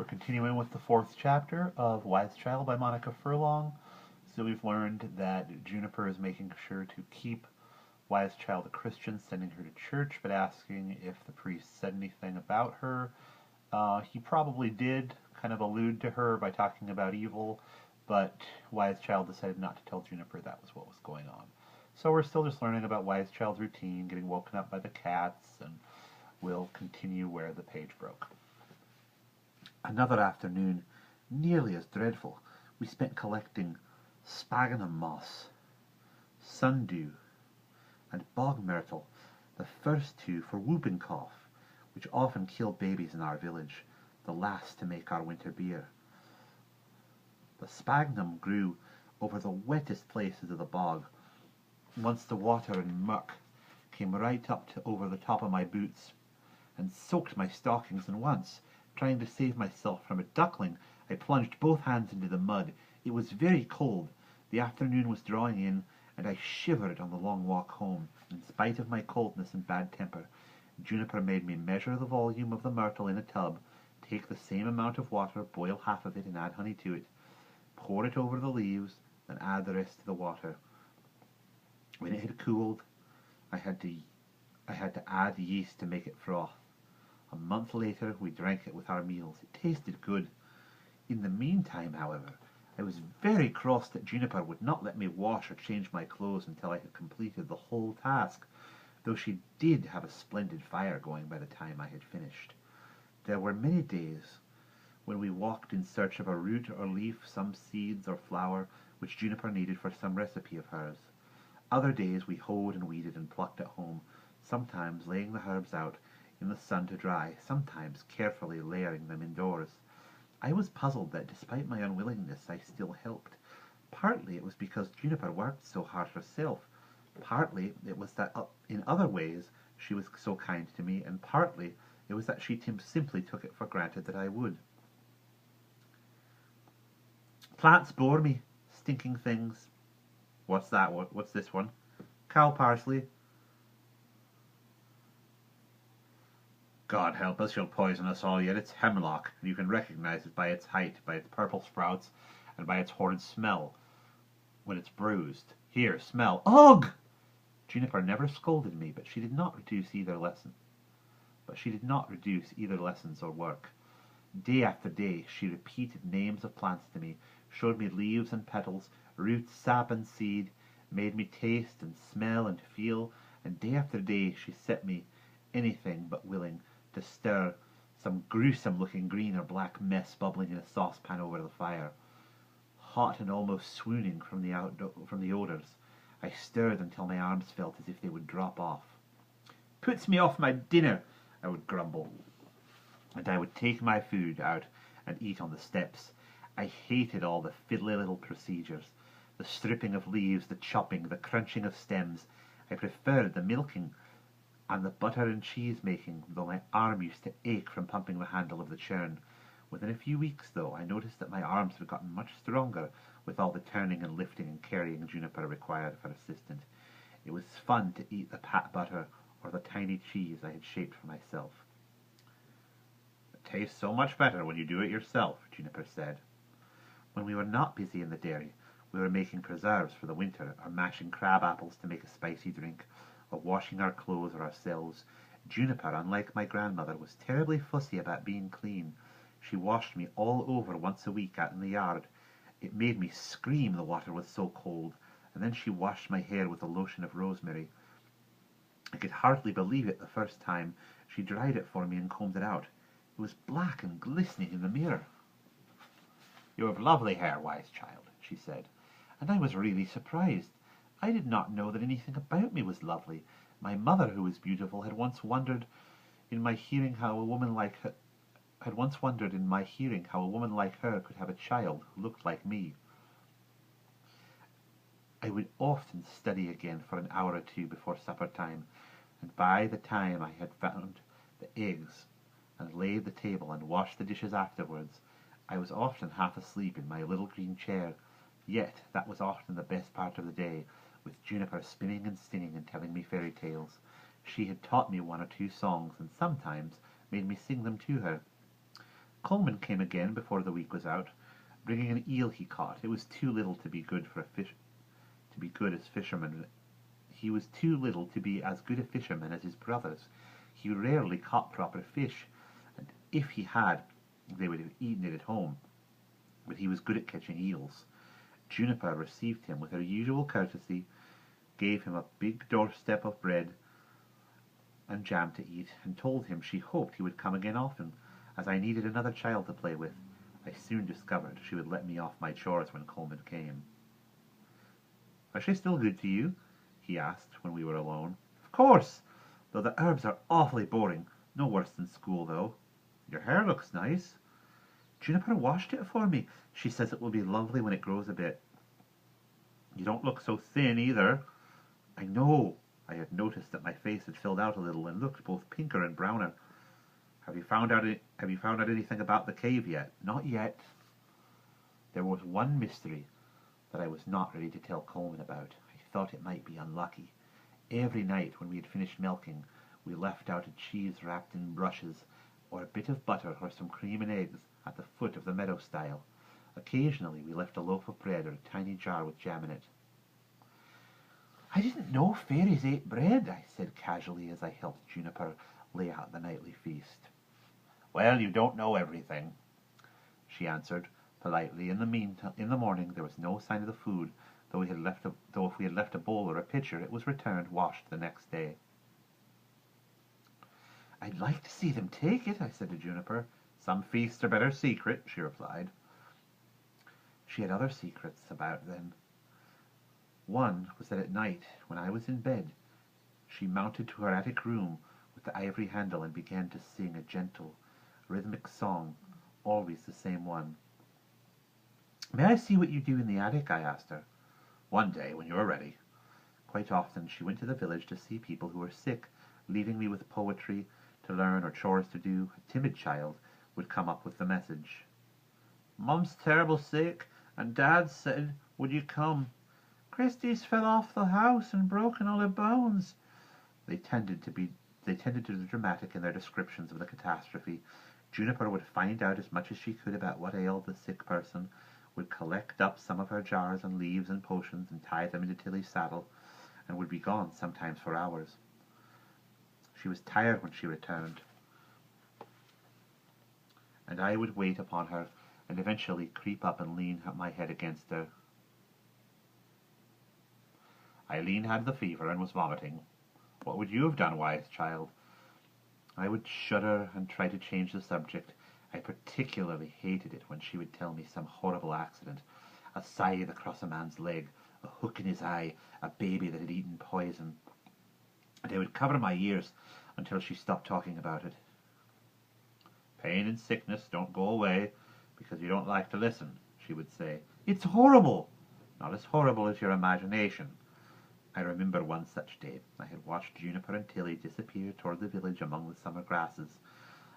continuing with the fourth chapter of Wise Child by Monica Furlong. So we've learned that Juniper is making sure to keep Wise Child a Christian, sending her to church, but asking if the priest said anything about her. He probably did kind of allude to her by talking about evil, but Wise Child decided not to tell Juniper that was what was going on. So we're still just learning about Wise Child's routine, getting woken up by the cats, and we'll continue where the page broke. Another afternoon, nearly as dreadful, we spent collecting sphagnum moss, sundew, and bog myrtle, the first two for whooping cough, which often killed babies in our village, the last to make our winter beer. The sphagnum grew over the wettest places of the bog. Once the water and muck came right up to over the top of my boots and soaked my stockings, and once, trying to save myself from a duckling, I plunged both hands into the mud. It was very cold. The afternoon was drawing in, and I shivered on the long walk home. In spite of my coldness and bad temper, Juniper made me measure the volume of the myrtle in a tub, take the same amount of water, boil half of it, and add honey to it, pour it over the leaves, and add the rest to the water. When it had cooled, I had to add yeast to make it froth. A month later, we drank it with our meals. It tasted good. In the meantime, however, I was very cross that Juniper would not let me wash or change my clothes until I had completed the whole task, though she did have a splendid fire going by the time I had finished. There were many days when we walked in search of a root or leaf, some seeds or flower, which Juniper needed for some recipe of hers. Other days we hoed and weeded and plucked at home, sometimes laying the herbs out in the sun to dry, sometimes carefully layering them indoors. I was puzzled that despite my unwillingness I still helped. Partly it was because Juniper worked so hard herself, partly it was that in other ways she was so kind to me, and partly it was that she simply took it for granted that I would. Plants bore me, stinking things. What's that? What's this one? Cow parsley. God help us, she'll poison us all yet. It's hemlock, and you can recognize it by its height, by its purple sprouts, and by its horrid smell when it's bruised. Here, smell. Ugh! Juniper never scolded me, but she did not reduce either lesson. She did not reduce either lessons or work. Day after day she repeated names of plants to me, showed me leaves and petals, roots, sap and seed, made me taste and smell and feel, and day after day she set me, anything but willing, to stir some gruesome-looking green or black mess bubbling in a saucepan over the fire. Hot and almost swooning from the odours, I stirred until my arms felt as if they would drop off. "Puts me off my dinner," I would grumble, and I would take my food out and eat on the steps. I hated all the fiddly little procedures, the stripping of leaves, the chopping, the crunching of stems. I preferred the milking and the butter and cheese making, though my arm used to ache from pumping the handle of the churn. Within a few weeks, though, I noticed that my arms had gotten much stronger with all the turning and lifting and carrying Juniper required for assistant. It was fun to eat the pat butter or the tiny cheese I had shaped for myself. "It tastes so much better when you do it yourself," Juniper said. When we were not busy in the dairy, we were making preserves for the winter, or mashing crab apples to make a spicy drink, or washing our clothes or ourselves. Juniper, unlike my grandmother, was terribly fussy about being clean. She washed me all over once a week out in the yard. It made me scream, the water was so cold, and then she washed my hair with a lotion of rosemary. I could hardly believe it the first time. She dried it for me and combed it out. It was black and glistening in the mirror. "You have lovely hair, Wise Child," she said, and I was really surprised. I did not know that anything about me was lovely. My mother, who was beautiful, had once wondered in my hearing how a woman like her could have a child who looked like me. I would often study again for an hour or two before supper time, and by the time I had found the eggs and laid the table and washed the dishes afterwards, I was often half asleep in my little green chair. Yet that was often the best part of the day, with Juniper spinning and singing and telling me fairy tales. She had taught me one or two songs, and sometimes made me sing them to her. Coleman came again before the week was out, bringing an eel he caught. It was too little to be good for a fish, to be good as fisherman. He was too little to be as good a fisherman as his brothers. He rarely caught proper fish, and if he had, they would have eaten it at home. But he was good at catching eels. Juniper received him with her usual courtesy, gave him a big doorstep of bread and jam to eat, and told him she hoped he would come again often, as I needed another child to play with. I soon discovered she would let me off my chores when Coleman came. "Is she still good to you?" he asked when we were alone. "Of course, though the herbs are awfully boring. No worse than school, though. Your hair looks nice. Juniper washed it for me. She says it will be lovely when it grows a bit." "You don't look so thin, either." "I know." I had noticed that my face had filled out a little and looked both pinker and browner. Have you found out anything about the cave yet?" "Not yet." There was one mystery that I was not ready to tell Coleman about. I thought it might be unlucky. Every night when we had finished milking, we left out a cheese wrapped in rushes, or a bit of butter, or some cream and eggs at the foot of the meadow stile. Occasionally we left a loaf of bread or a tiny jar with jam in it. "I didn't know fairies ate bread," I said casually as I helped Juniper lay out the nightly feast. "Well, you don't know everything," she answered politely. In the morning there was no sign of the food, though if we had left a bowl or a pitcher, it was returned washed the next day. "I'd like to see them take it," I said to Juniper. "Some feasts are better secret," she replied. She had other secrets about then. One was that at night, when I was in bed, she mounted to her attic room with the ivory handle and began to sing a gentle, rhythmic song, always the same one. "May I see what you do in the attic?" I asked her. "One day, when you are ready." Quite often she went to the village to see people who were sick, leaving me with poetry to learn or chores to do. A timid child would come up with the message. "Mum's terrible sick, and Dad said, would you come? Christy's fell off the house and broken all her bones." They tended to be dramatic in their descriptions of the catastrophe. Juniper would find out as much as she could about what ailed the sick person, would collect up some of her jars and leaves and potions and tie them into Tilly's saddle, and would be gone sometimes for hours. She was tired when she returned, and I would wait upon her and eventually creep up and lean my head against her. "Eileen had the fever and was vomiting. What would you have done, Wise Child?" I would shudder and try to change the subject. I particularly hated it when she would tell me some horrible accident, a scythe across a man's leg, a hook in his eye, a baby that had eaten poison, and I would cover my ears until she stopped talking about it. "Pain and sickness don't go away because you don't like to listen," she would say. "It's horrible." "Not as horrible as your imagination." I remember one such day. I had watched Juniper and Tilly disappear toward the village among the summer grasses,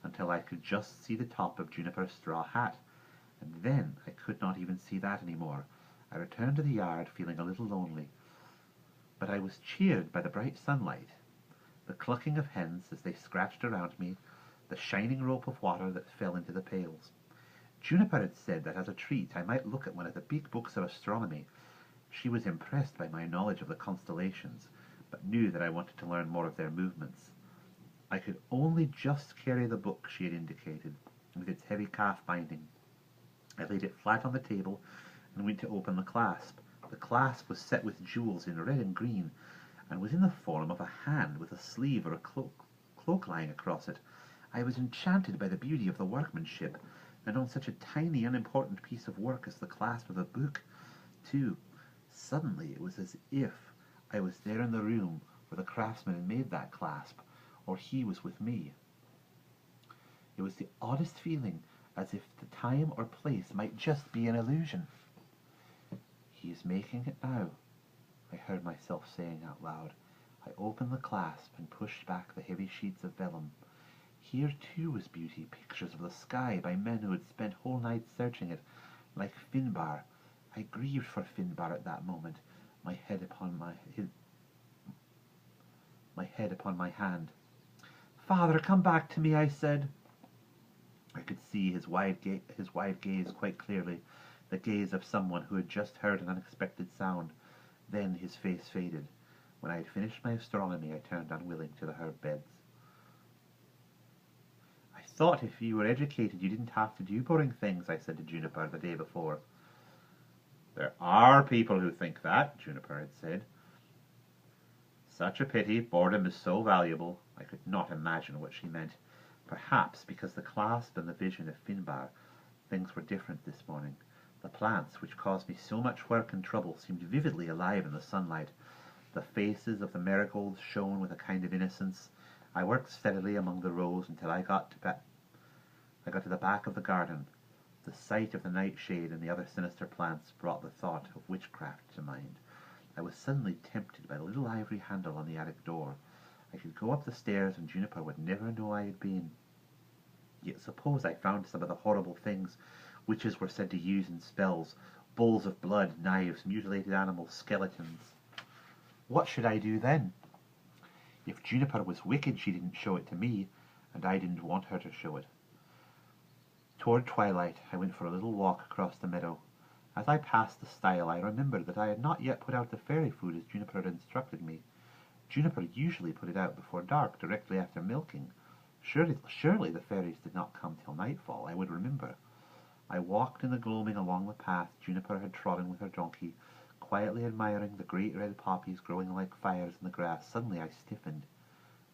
until I could just see the top of Juniper's straw hat, and then I could not even see that any more. I returned to the yard feeling a little lonely, but I was cheered by the bright sunlight, the clucking of hens as they scratched around me, the shining rope of water that fell into the pails. Juniper had said that as a treat I might look at one of the big books of astronomy. She was impressed by my knowledge of the constellations, but knew that I wanted to learn more of their movements. I could only just carry the book she had indicated, with its heavy calf binding. I laid it flat on the table and went to open the clasp. The clasp was set with jewels in red and green, and was in the form of a hand with a sleeve or a cloak lying across it. I was enchanted by the beauty of the workmanship, and on such a tiny, unimportant piece of work as the clasp of a book, too. Suddenly it was as if I was there in the room where the craftsman made that clasp, or he was with me. It was the oddest feeling, as if the time or place might just be an illusion. "He is making it now," I heard myself saying out loud. I opened the clasp and pushed back the heavy sheets of vellum. Here too was beauty, pictures of the sky by men who had spent whole nights searching it, like Finbar. I grieved for Finbar at that moment, my head upon my hand. "Father, come back to me," I said. I could see his wide gaze quite clearly, the gaze of someone who had just heard an unexpected sound. Then his face faded. When I had finished my astronomy, I turned unwilling to the herb beds. I thought if you were educated you didn't have to do boring things, I said to Juniper the day before. There are people who think that, Juniper had said. Such a pity, boredom is so valuable. I could not imagine what she meant. Perhaps because the clasp and the vision of Finbar, things were different this morning. The plants, which caused me so much work and trouble, seemed vividly alive in the sunlight. The faces of the marigolds shone with a kind of innocence. I worked steadily among the rows until I got to the back of the garden. The sight of the nightshade and the other sinister plants brought the thought of witchcraft to mind. I was suddenly tempted by the little ivory handle on the attic door. I could go up the stairs and Juniper would never know I had been. Yet suppose I found some of the horrible things witches were said to use in spells, bowls of blood, knives, mutilated animals, skeletons. What should I do then? If Juniper was wicked, she didn't show it to me, and I didn't want her to show it. Toward twilight, I went for a little walk across the meadow. As I passed the stile, I remembered that I had not yet put out the fairy food as Juniper had instructed me. Juniper usually put it out before dark, directly after milking. Surely the fairies did not come till nightfall. I would remember. I walked in the gloaming along the path Juniper had trodden with her donkey, quietly admiring the great red poppies growing like fires in the grass. Suddenly I stiffened.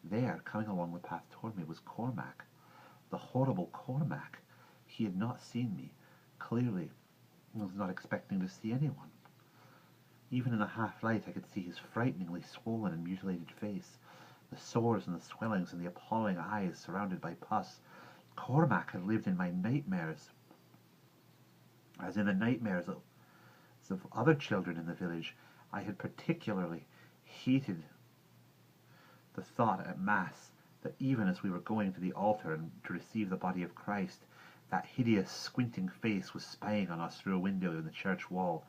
There, coming along the path toward me, was Cormac. The horrible Cormac. He had not seen me. Clearly, I was not expecting to see anyone. Even in the half-light I could see his frighteningly swollen and mutilated face, the sores and the swellings and the appalling eyes surrounded by pus. Cormac had lived in my nightmares, as in the nightmares of other children in the village. I had particularly hated the thought at Mass that even as we were going to the altar and to receive the body of Christ, that hideous squinting face was spying on us through a window in the church wall.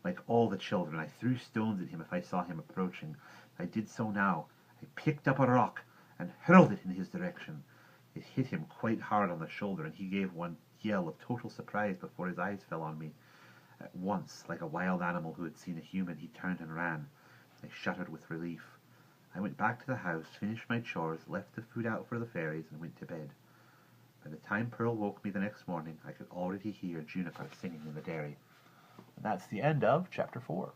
Like all the children, I threw stones at him if I saw him approaching. I did so now. I picked up a rock and hurled it in his direction. It hit him quite hard on the shoulder, and he gave one yell of total surprise before his eyes fell on me. At once, like a wild animal who had seen a human, he turned and ran. I shuddered with relief. I went back to the house, finished my chores, left the food out for the fairies, and went to bed. By the time Pearl woke me the next morning, I could already hear Juniper singing in the dairy. And that's the end of Chapter 4.